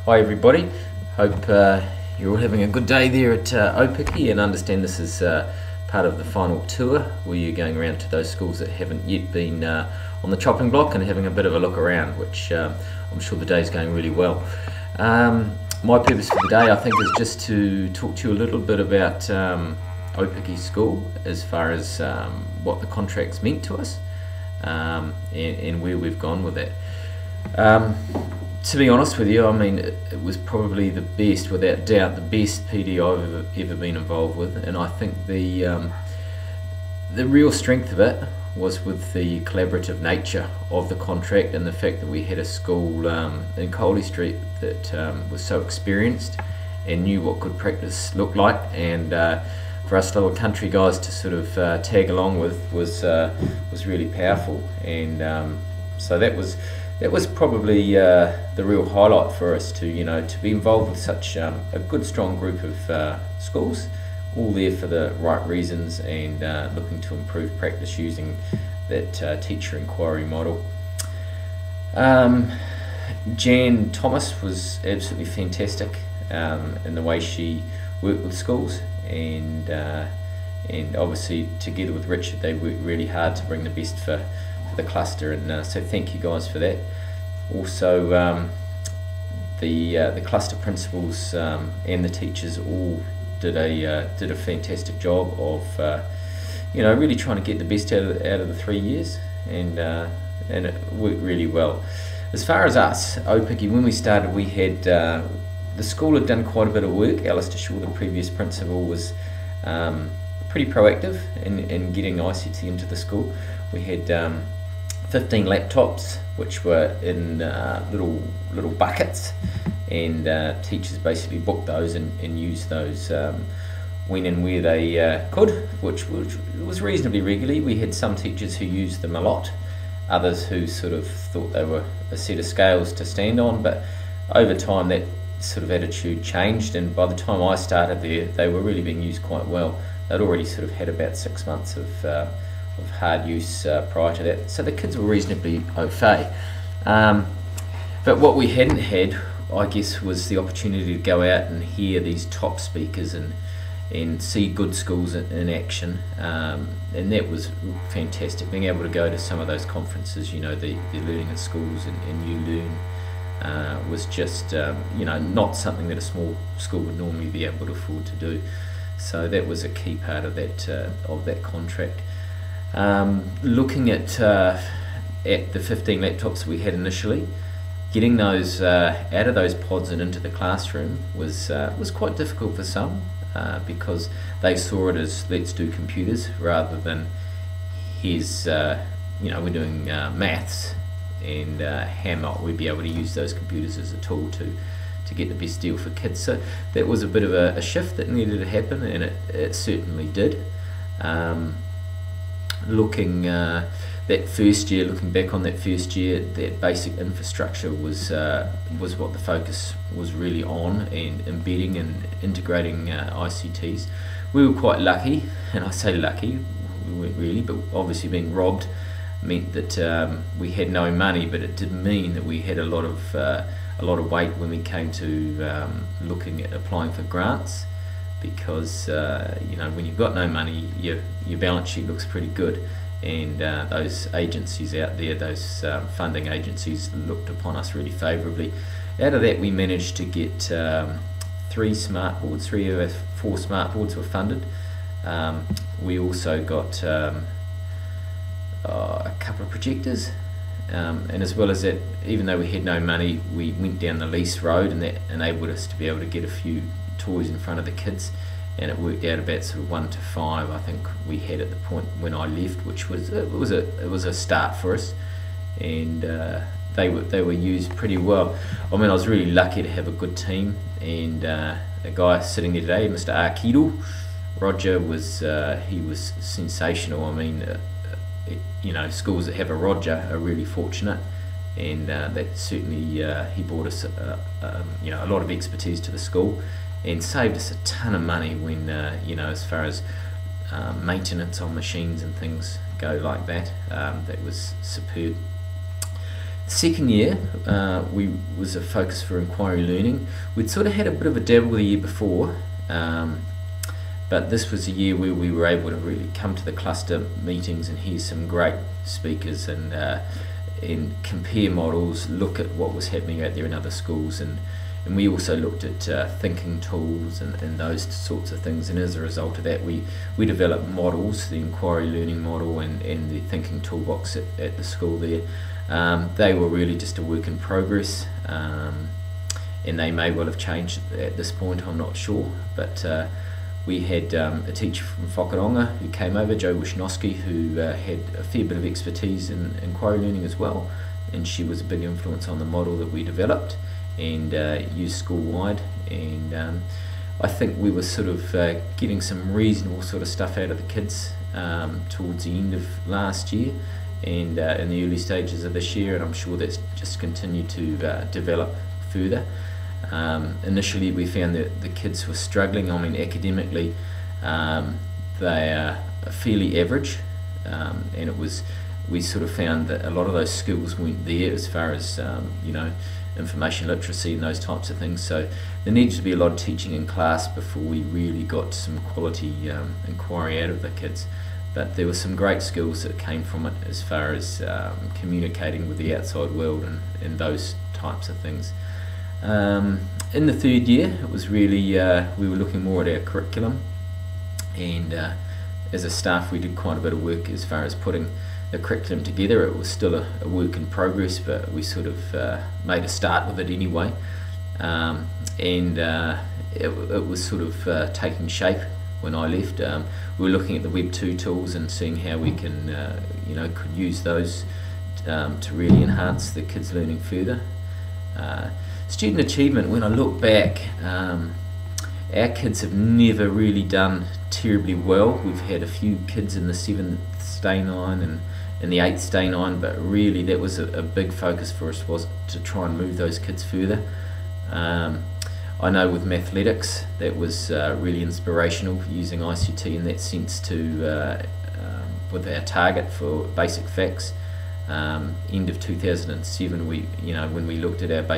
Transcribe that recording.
Hi everybody, hope you're all having a good day there at Opiki, and understand this is part of the final tour where you're going around to those schools that haven't yet been on the chopping block and having a bit of a look around, which I'm sure the day's going really well. My purpose for the day, I think, is just to talk to you a little bit about Opiki School as far as what the contract's meant to us and where we've gone with that. To be honest with you, I mean, it was probably the best, without doubt, the best PD I've ever been involved with, and I think the real strength of it was with the collaborative nature of the contract and the fact that we had a school in Coley Street that was so experienced and knew what good practice looked like, and for us little country guys to sort of tag along with was really powerful, and so that was probably the real highlight for us to be involved with such a good strong group of schools, all there for the right reasons and looking to improve practice using that teacher inquiry model. Jan Thomas was absolutely fantastic in the way she worked with schools, and obviously together with Richard they worked really hard to bring the best for the cluster, and so thank you guys for that. Also the cluster principals and the teachers all did a fantastic job of really trying to get the best out of the 3 years, and it worked really well. As far as us, Opiki, when we started, we had the school had done quite a bit of work. Alistair Shaw, the previous principal, was pretty proactive in getting ICT into the school. We had 15 laptops which were in little buckets, and teachers basically booked those and used those when and where they could, which was reasonably regularly. We had some teachers who used them a lot, others who sort of thought they were a set of scales to stand on, but over time that sort of attitude changed, and by the time I started there they were really being used quite well. They'd already sort of had about 6 months of hard use prior to that, so the kids were reasonably au fait. But what we hadn't had, I guess, was the opportunity to go out and hear these top speakers and see good schools in action, and that was fantastic. Being able to go to some of those conferences, the Learning in Schools and You Learn, was just not something that a small school would normally be able to afford to do. So that was a key part of that contract. Looking at the 15 laptops we had initially, getting those out of those pods and into the classroom was quite difficult for some, because they saw it as let's do computers rather than here's we're doing maths, and how might we be able to use those computers as a tool to get the best deal for kids. So that was a bit of a shift that needed to happen, and it certainly did. Looking back on that first year, that basic infrastructure was what the focus was really on, and embedding and integrating ICTs. We were quite lucky, and I say lucky, we weren't really, but obviously being robbed meant that we had no money, but it did mean that we had a lot of weight when we came to looking at applying for grants, because when you've got no money, your balance sheet looks pretty good, and those agencies out there, those funding agencies, looked upon us really favourably. Out of that we managed to get 3 smart boards. 3 of our 4 smart boards were funded. We also got a couple of projectors, and as well as that, even though we had no money, we went down the lease road, and that enabled us to be able to get a few toys in front of the kids, and it worked out about sort of 1 to 5 I think we had at the point when I left, which was it was a start for us, and they were used pretty well. I mean, I was really lucky to have a good team, and a guy sitting there today, Mr. Arkido, Roger, was sensational. I mean, schools that have a Roger are really fortunate, and that certainly he brought us a lot of expertise to the school, and saved us a ton of money when as far as maintenance on machines and things go like that. That was superb. Second year was a focus for inquiry learning. We'd sort of had a bit of a dabble the year before, but this was a year where we were able to really come to the cluster meetings and hear some great speakers and compare models, look at what was happening out there in other schools, and we also looked at thinking tools and those sorts of things. And as a result of that, we developed models, the inquiry learning model and the thinking toolbox at the school there. They were really just a work in progress, and they may well have changed at this point, I'm not sure. But we had a teacher from Whakaronga who came over, Jo Wishnowski, who had a fair bit of expertise in inquiry learning as well, and she was a big influence on the model that we developed and used school-wide. And I think we were sort of getting some reasonable sort of stuff out of the kids towards the end of last year and in the early stages of this year, and I'm sure that's just continued to develop further. Initially we found that the kids were struggling. I mean, academically they are fairly average, and we sort of found that a lot of those skills weren't there as far as information literacy and those types of things. So there needed to be a lot of teaching in class before we really got some quality inquiry out of the kids. But there were some great skills that came from it as far as communicating with the outside world and those types of things. In the third year, it was really, we were looking more at our curriculum, and as a staff we did quite a bit of work as far as putting the curriculum together. It was still a work in progress, but we sort of made a start with it anyway, and it was sort of taking shape when I left. We were looking at the Web 2 tools and seeing how we can, could use those to really enhance the kids' learning further. Student achievement, when I look back, our kids have never really done terribly well. We've had a few kids in the 7th stay 9 and in the 8th stay 9, but really that was a big focus for us, was to try and move those kids further. I know with mathletics that was really inspirational, using ICT in that sense to with our target for basic facts. End of 2007, when we looked at our basic